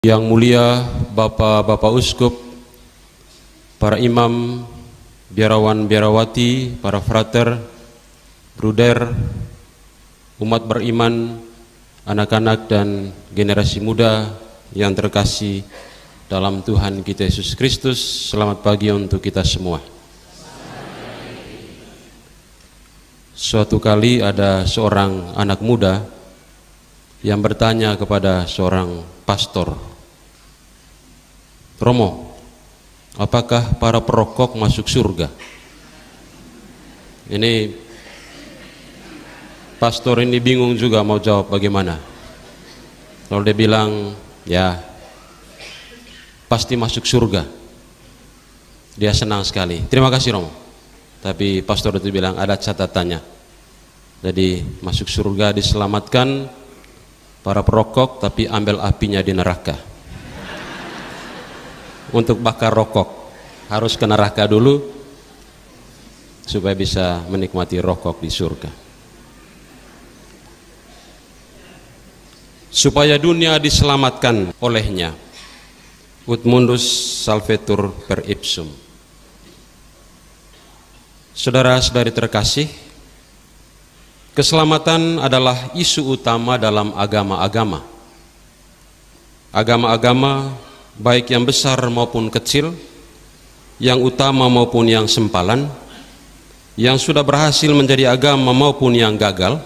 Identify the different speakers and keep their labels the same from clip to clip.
Speaker 1: Yang mulia Bapak-Bapak Uskup, para imam, biarawan-biarawati, para frater, bruder, umat beriman, anak-anak dan generasi muda yang terkasih dalam Tuhan kita Yesus Kristus, selamat pagi untuk kita semua. Suatu kali ada seorang anak muda yang bertanya kepada seorang pastor, "Romo, apakah para perokok masuk surga?" Ini pastor ini bingung juga mau jawab bagaimana. Kalau dia bilang, ya pasti masuk surga, dia senang sekali. Terima kasih Romo. Tapi pastor itu bilang ada catatannya. Jadi masuk surga diselamatkan para perokok, tapi ambil apinya di neraka. Untuk bakar rokok harus ke neraka dulu supaya bisa menikmati rokok di surga. Supaya dunia diselamatkan olehnya, ut mundus salvetur per ipsum. Saudara-saudari terkasih, keselamatan adalah isu utama dalam agama-agama. Agama-agama baik yang besar maupun kecil, yang utama maupun yang sempalan, yang sudah berhasil menjadi agama maupun yang gagal,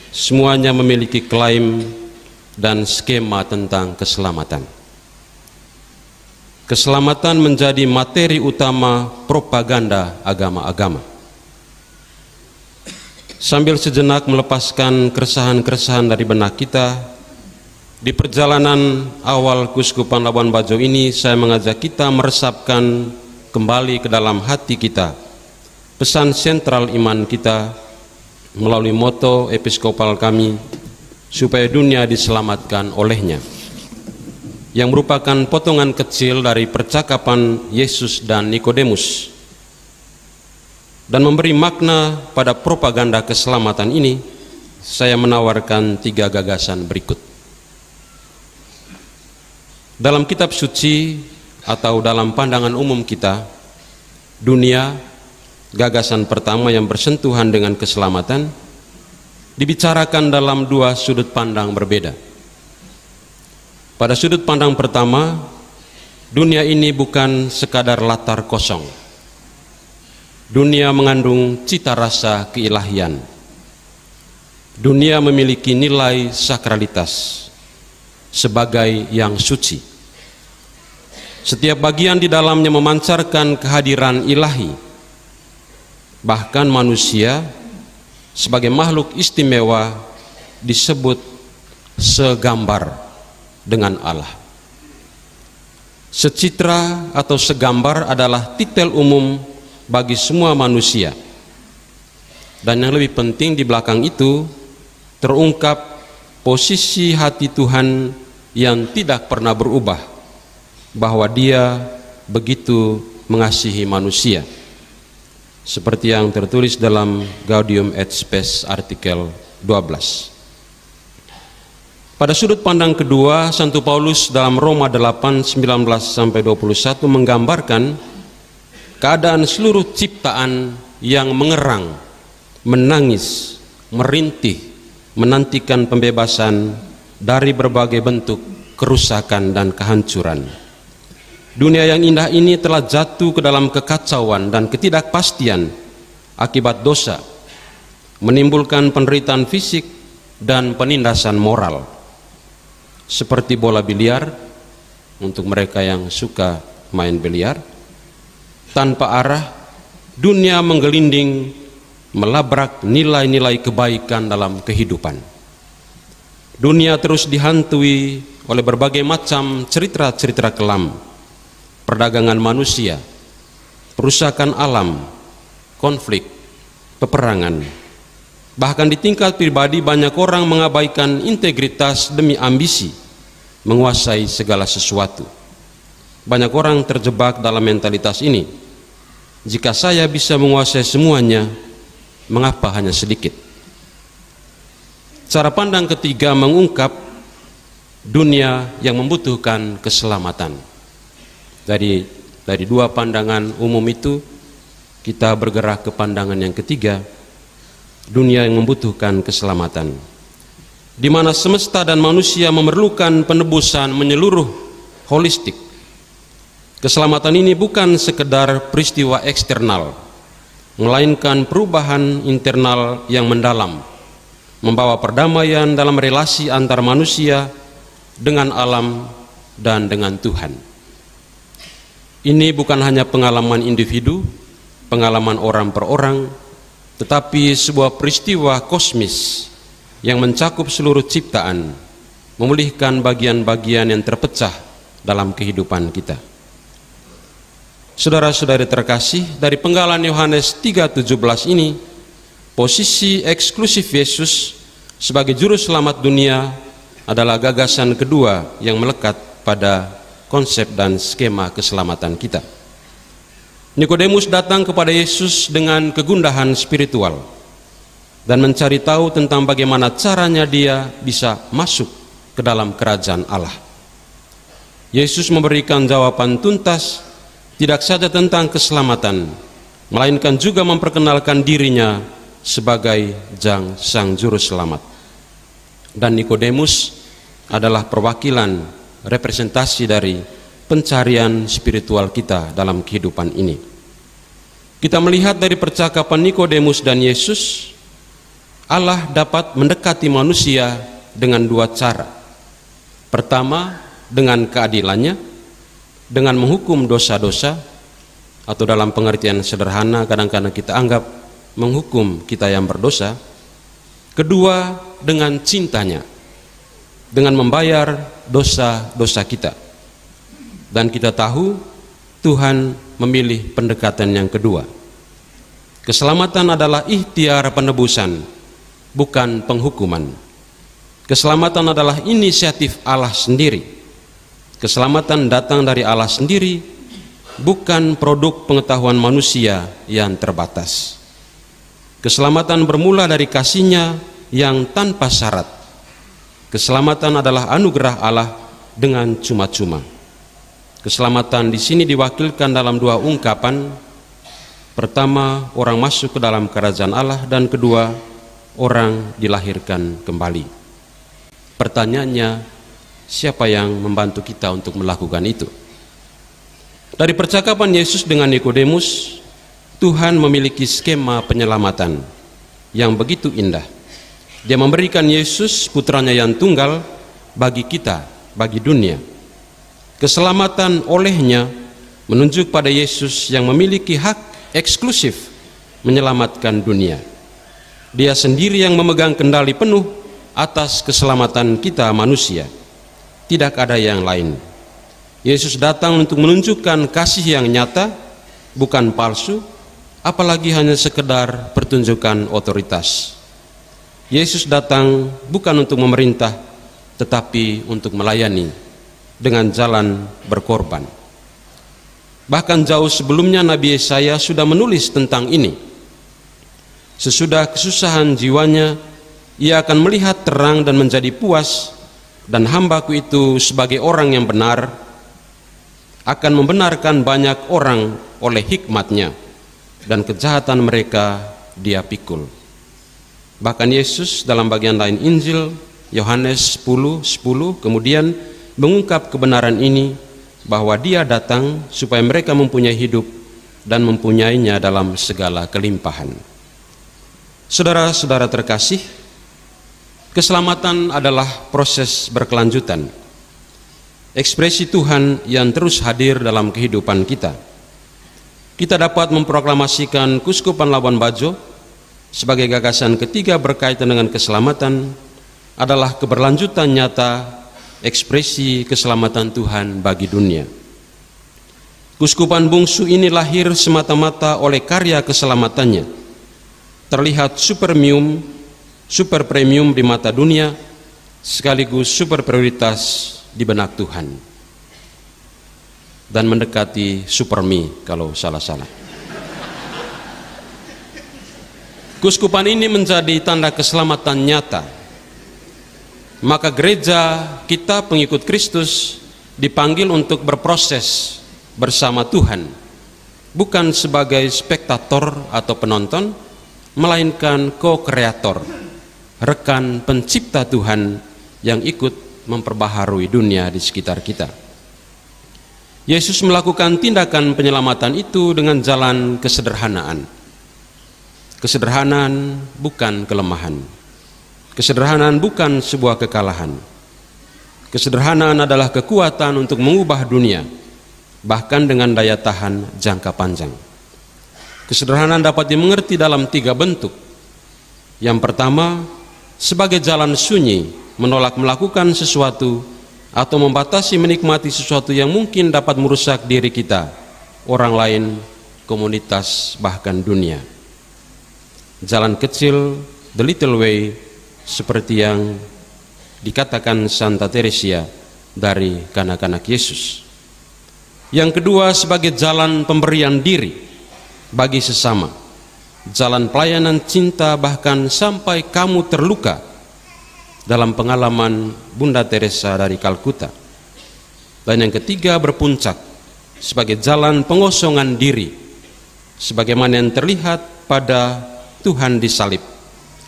Speaker 1: semuanya memiliki klaim dan skema tentang keselamatan. Keselamatan menjadi materi utama propaganda agama-agama. Sambil sejenak melepaskan keresahan-keresahan dari benak kita, di perjalanan awal Keuskupan Labuan Bajo ini saya mengajak kita meresapkan kembali ke dalam hati kita pesan sentral iman kita melalui moto episkopal kami, supaya dunia diselamatkan olehnya, yang merupakan potongan kecil dari percakapan Yesus dan Nikodemus. Dan memberi makna pada propaganda keselamatan ini, saya menawarkan 3 gagasan berikut. Dalam kitab suci atau dalam pandangan umum kita, dunia, gagasan pertama yang bersentuhan dengan keselamatan, dibicarakan dalam 2 sudut pandang berbeda. Pada sudut pandang pertama, dunia ini bukan sekadar latar kosong. Dunia mengandung cita rasa keilahian. Dunia memiliki nilai sakralitas sebagai yang suci. Setiap bagian di dalamnya memancarkan kehadiran ilahi. Bahkan manusia sebagai makhluk istimewa disebut segambar dengan Allah. Secitra atau segambar adalah titel umum bagi semua manusia. Dan yang lebih penting di belakang itu terungkap posisi hati Tuhan yang tidak pernah berubah, bahwa Dia begitu mengasihi manusia, seperti yang tertulis dalam Gaudium et Spes artikel 12. Pada sudut pandang kedua, Santo Paulus dalam Roma 8, 19-21 menggambarkan keadaan seluruh ciptaan yang mengerang, menangis, merintih, menantikan pembebasan dari berbagai bentuk kerusakan dan kehancuran. Dunia yang indah ini telah jatuh ke dalam kekacauan dan ketidakpastian akibat dosa, menimbulkan penderitaan fisik dan penindasan moral. Seperti bola biliar, untuk mereka yang suka main biliar, tanpa arah, dunia menggelinding melabrak nilai-nilai kebaikan dalam kehidupan. Dunia terus dihantui oleh berbagai macam cerita-cerita kelam, perdagangan manusia, perusakan alam, konflik, peperangan. Bahkan di tingkat pribadi banyak orang mengabaikan integritas demi ambisi menguasai segala sesuatu. Banyak orang terjebak dalam mentalitas ini. Jika saya bisa menguasai semuanya, mengapa hanya sedikit? Cara pandang ketiga mengungkap dunia yang membutuhkan keselamatan. Dari dua pandangan umum itu kita bergerak ke pandangan yang ketiga, dunia yang membutuhkan keselamatan, di mana semesta dan manusia memerlukan penebusan menyeluruh, holistik. Keselamatan ini bukan sekedar peristiwa eksternal, melainkan perubahan internal yang mendalam, membawa perdamaian dalam relasi antar manusia dengan alam dan dengan Tuhan. Ini bukan hanya pengalaman individu, pengalaman orang per orang, tetapi sebuah peristiwa kosmis yang mencakup seluruh ciptaan, memulihkan bagian-bagian yang terpecah dalam kehidupan kita. Saudara-saudari terkasih, dari penggalan Yohanes 3:17 ini, posisi eksklusif Yesus sebagai juru selamat dunia adalah gagasan kedua yang melekat pada konsep dan skema keselamatan kita. Nikodemus datang kepada Yesus dengan kegundahan spiritual dan mencari tahu tentang bagaimana caranya dia bisa masuk ke dalam kerajaan Allah. Yesus memberikan jawaban tuntas, tidak saja tentang keselamatan, melainkan juga memperkenalkan dirinya sebagai sang juru selamat. Dan Nikodemus adalah perwakilan, representasi dari pencarian spiritual kita dalam kehidupan ini. Kita melihat dari percakapan Nikodemus dan Yesus, Allah dapat mendekati manusia dengan dua cara. Pertama, dengan keadilannya, dengan menghukum dosa-dosa, atau dalam pengertian sederhana kadang-kadang kita anggap menghukum kita yang berdosa. Kedua, dengan cintanya, dengan membayar dosa-dosa kita. Dan kita tahu Tuhan memilih pendekatan yang kedua. Keselamatan adalah ikhtiar penebusan, bukan penghukuman. Keselamatan adalah inisiatif Allah sendiri. Keselamatan datang dari Allah sendiri, bukan produk pengetahuan manusia yang terbatas. Keselamatan bermula dari kasih-Nya yang tanpa syarat. Keselamatan adalah anugerah Allah dengan cuma-cuma. Keselamatan di sini diwakilkan dalam dua ungkapan. Pertama, orang masuk ke dalam kerajaan Allah, dan kedua, orang dilahirkan kembali. Pertanyaannya, siapa yang membantu kita untuk melakukan itu? Dari percakapan Yesus dengan Nikodemus, Tuhan memiliki skema penyelamatan yang begitu indah. Dia memberikan Yesus, putranya yang tunggal, bagi kita, bagi dunia. Keselamatan olehnya menunjuk pada Yesus yang memiliki hak eksklusif menyelamatkan dunia. Dia sendiri yang memegang kendali penuh atas keselamatan kita manusia. Tidak ada yang lain. Yesus datang untuk menunjukkan kasih yang nyata, bukan palsu, apalagi hanya sekedar pertunjukan otoritas. Yesus datang bukan untuk memerintah, tetapi untuk melayani dengan jalan berkorban. Bahkan jauh sebelumnya Nabi Yesaya sudah menulis tentang ini. Sesudah kesusahan jiwanya, ia akan melihat terang dan menjadi puas, dan hambaku itu sebagai orang yang benar akan membenarkan banyak orang oleh hikmat-Nya, dan kejahatan mereka dia pikul. Bahkan Yesus dalam bagian lain Injil Yohanes 10:10 kemudian mengungkap kebenaran ini, bahwa dia datang supaya mereka mempunyai hidup dan mempunyainya dalam segala kelimpahan. Saudara-saudara terkasih, keselamatan adalah proses berkelanjutan, ekspresi Tuhan yang terus hadir dalam kehidupan kita. Kita dapat memproklamasikan Keuskupan Labuan Bajo sebagai gagasan ketiga berkaitan dengan keselamatan adalah keberlanjutan nyata ekspresi keselamatan Tuhan bagi dunia. Keuskupan bungsu ini lahir semata-mata oleh karya keselamatannya, terlihat super premium di mata dunia, sekaligus super prioritas di benak Tuhan, dan mendekati super me kalau salah-salah. Keuskupan ini menjadi tanda keselamatan nyata. maka gereja kita pengikut Kristus dipanggil untuk berproses bersama Tuhan, bukan sebagai spektator atau penonton, melainkan co-kreator, rekan pencipta Tuhan yang ikut memperbaharui dunia di sekitar kita. Yesus melakukan tindakan penyelamatan itu dengan jalan kesederhanaan. Kesederhanaan bukan kelemahan. Kesederhanaan bukan sebuah kekalahan. Kesederhanaan adalah kekuatan untuk mengubah dunia, bahkan dengan daya tahan jangka panjang. Kesederhanaan dapat dimengerti dalam 3 bentuk. Yang pertama, sebagai jalan sunyi, menolak melakukan sesuatu atau membatasi menikmati sesuatu yang mungkin dapat merusak diri kita, orang lain, komunitas, bahkan dunia. Jalan kecil, the little way, seperti yang dikatakan Santa Teresia dari kanak-kanak Yesus. Yang kedua, sebagai jalan pemberian diri bagi sesama, jalan pelayanan cinta bahkan sampai kamu terluka, dalam pengalaman Bunda Teresa dari Kalkuta. Dan yang ketiga, berpuncak sebagai jalan pengosongan diri, sebagaimana yang terlihat pada Tuhan disalib.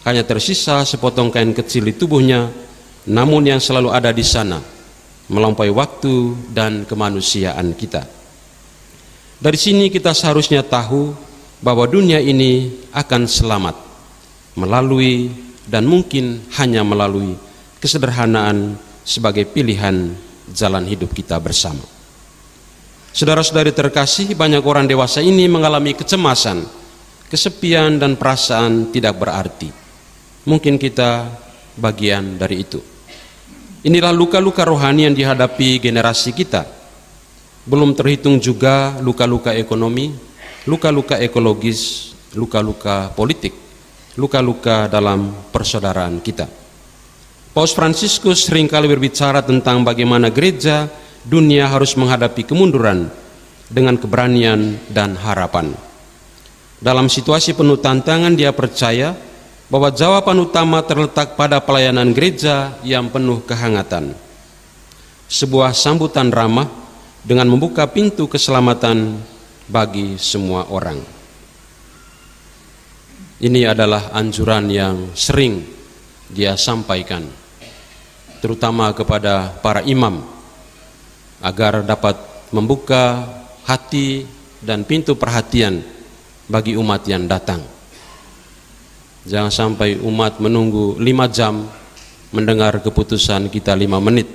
Speaker 1: Hanya tersisa sepotong kain kecil di tubuhnya, namun yang selalu ada di sana, melampaui waktu dan kemanusiaan kita. Dari sini kita seharusnya tahu bahwa dunia ini akan selamat melalui dan mungkin hanya melalui kesederhanaan sebagai pilihan jalan hidup kita bersama. Saudara-saudari terkasih, banyak orang dewasa ini mengalami kecemasan, kesepian dan perasaan tidak berarti. Mungkin kita bagian dari itu. Inilah luka-luka rohani yang dihadapi generasi kita. Belum terhitung juga luka-luka ekonomi, luka-luka ekologis, luka-luka politik, luka-luka dalam persaudaraan kita. Paus Fransiskus seringkali berbicara tentang bagaimana gereja dunia harus menghadapi kemunduran dengan keberanian dan harapan. Dalam situasi penuh tantangan, dia percaya bahwa jawaban utama terletak pada pelayanan gereja yang penuh kehangatan. Sebuah sambutan ramah dengan membuka pintu keselamatan bagi semua orang. Ini adalah anjuran yang sering dia sampaikan, terutama kepada para imam, agar dapat membuka hati dan pintu perhatian bagi umat yang datang. Jangan sampai umat menunggu 5 jam mendengar keputusan kita 5 menit.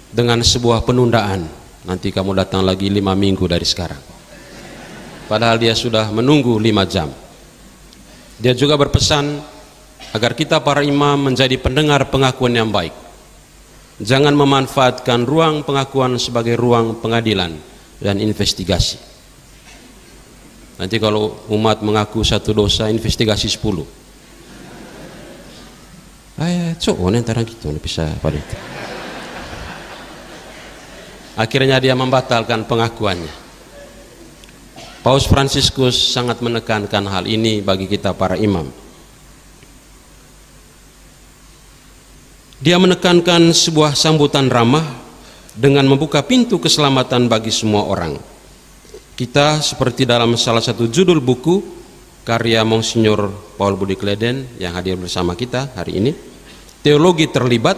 Speaker 1: Dengan sebuah penundaan, nanti kamu datang lagi 5 minggu dari sekarang. Padahal dia sudah menunggu 5 jam. Dia juga berpesan agar kita para imam menjadi pendengar pengakuan yang baik. Jangan memanfaatkan ruang pengakuan sebagai ruang pengadilan dan investigasi. Nanti kalau umat mengaku 1 dosa, investigasi 10. Antara gitu bisa pada itu. Akhirnya dia membatalkan pengakuannya. Paus Fransiskus sangat menekankan hal ini bagi kita para imam. Dia menekankan sebuah sambutan ramah dengan membuka pintu keselamatan bagi semua orang. Kita seperti dalam salah satu judul buku karya Monsignor Paul Budi Kleden yang hadir bersama kita hari ini, teologi terlibat,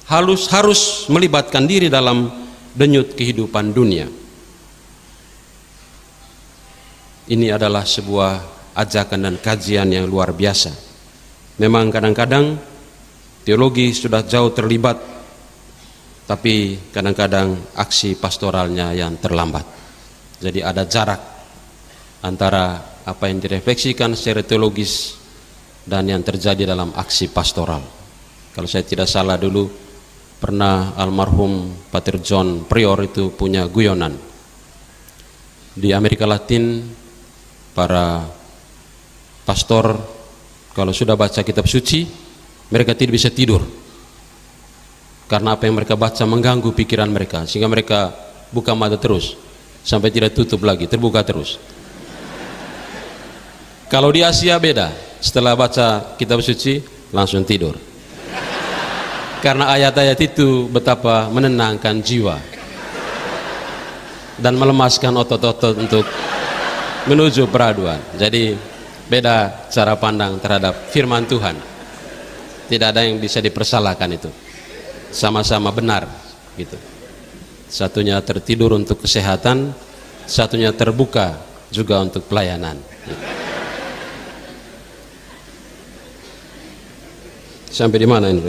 Speaker 1: harus melibatkan diri dalam denyut kehidupan dunia. Ini adalah sebuah ajakan dan kajian yang luar biasa. Memang kadang-kadang teologi sudah jauh terlibat, tapi kadang-kadang aksi pastoralnya yang terlambat. Jadi ada jarak antara apa yang direfleksikan secara teologis dan yang terjadi dalam aksi pastoral. Kalau saya tidak salah dulu pernah almarhum Pater John Prior itu punya guyonan. Di Amerika Latin para pastor kalau sudah baca kitab suci mereka tidak bisa tidur karena apa yang mereka baca mengganggu pikiran mereka, sehingga mereka buka mata terus sampai tidak tutup lagi, terbuka terus. Kalau di Asia beda, setelah baca kitab suci langsung tidur. Karena ayat-ayat itu betapa menenangkan jiwa dan melemaskan otot-otot untuk menuju peraduan. Jadi beda cara pandang terhadap firman Tuhan. Tidak ada yang bisa dipersalahkan itu. Sama-sama benar gitu. Satunya tertidur untuk kesehatan, satunya terbuka juga untuk pelayanan. Sampai di mana ini?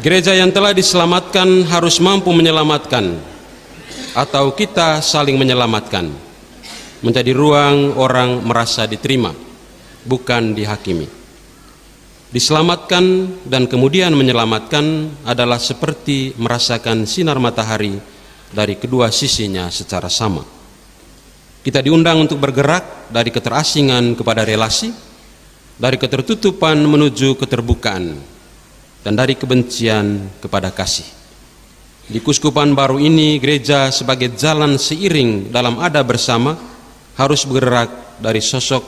Speaker 1: Gereja yang telah diselamatkan harus mampu menyelamatkan, atau kita saling menyelamatkan, menjadi ruang orang merasa diterima, bukan dihakimi. Diselamatkan dan kemudian menyelamatkan adalah seperti merasakan sinar matahari dari kedua sisinya secara sama. Kita diundang untuk bergerak dari keterasingan kepada relasi, dari ketertutupan menuju keterbukaan, dan dari kebencian kepada kasih. Di Kuskupan baru ini, gereja sebagai jalan seiring dalam ada bersama harus bergerak dari sosok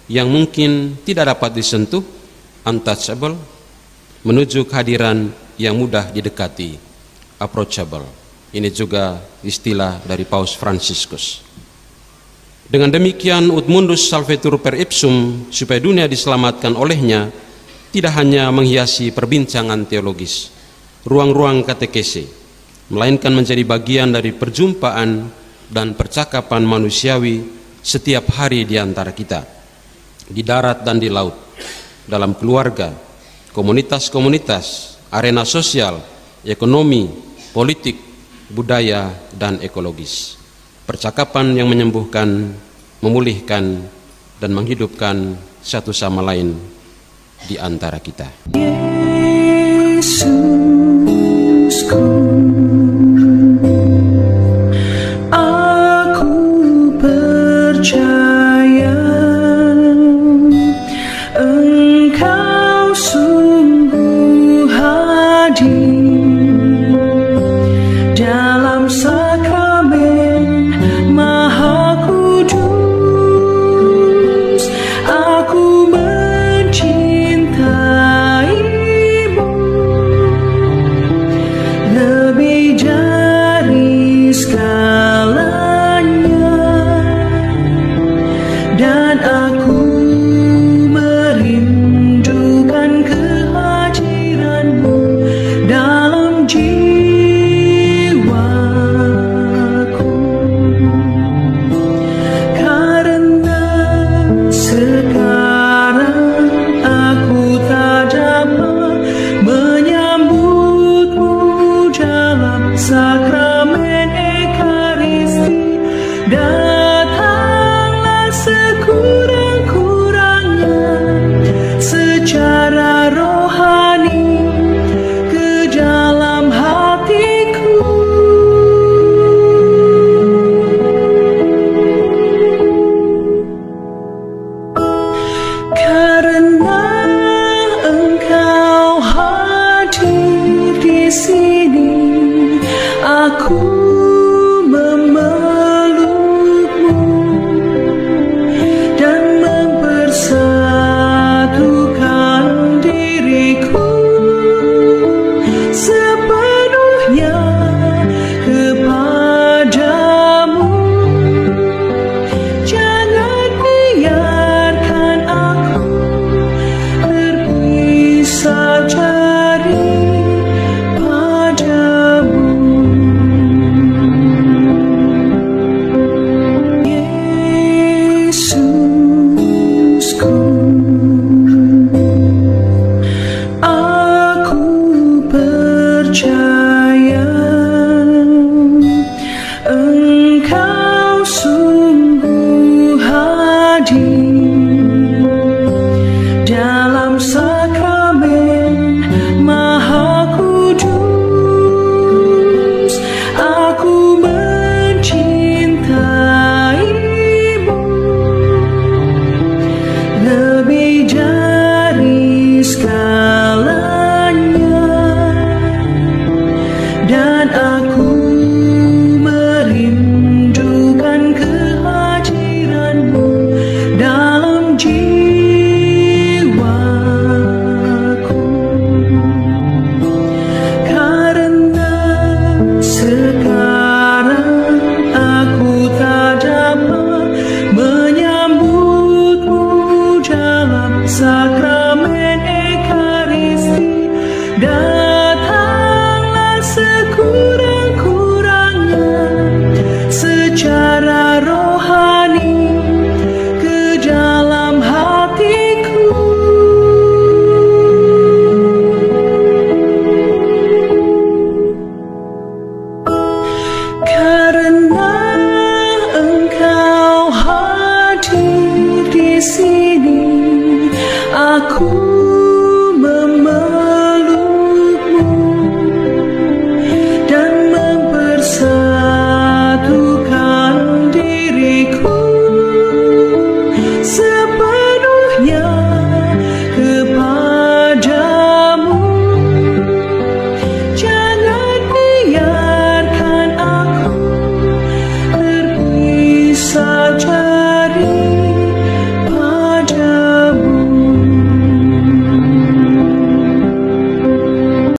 Speaker 1: yang mungkin tidak dapat disentuh, untouchable, menuju kehadiran yang mudah didekati, approachable. Ini juga istilah dari Paus Fransiskus. Dengan demikian, ut mundus salvetur per ipsum, supaya dunia diselamatkan olehnya, tidak hanya menghiasi perbincangan teologis, ruang-ruang katekese, melainkan menjadi bagian dari perjumpaan dan percakapan manusiawi setiap hari di antara kita, di darat dan di laut, dalam keluarga, komunitas-komunitas, arena sosial, ekonomi, politik, budaya, dan ekologis. Percakapan yang menyembuhkan, memulihkan, dan menghidupkan satu sama lain di antara kita. Yesusku, aku percaya Engkau sungguh hadir dalam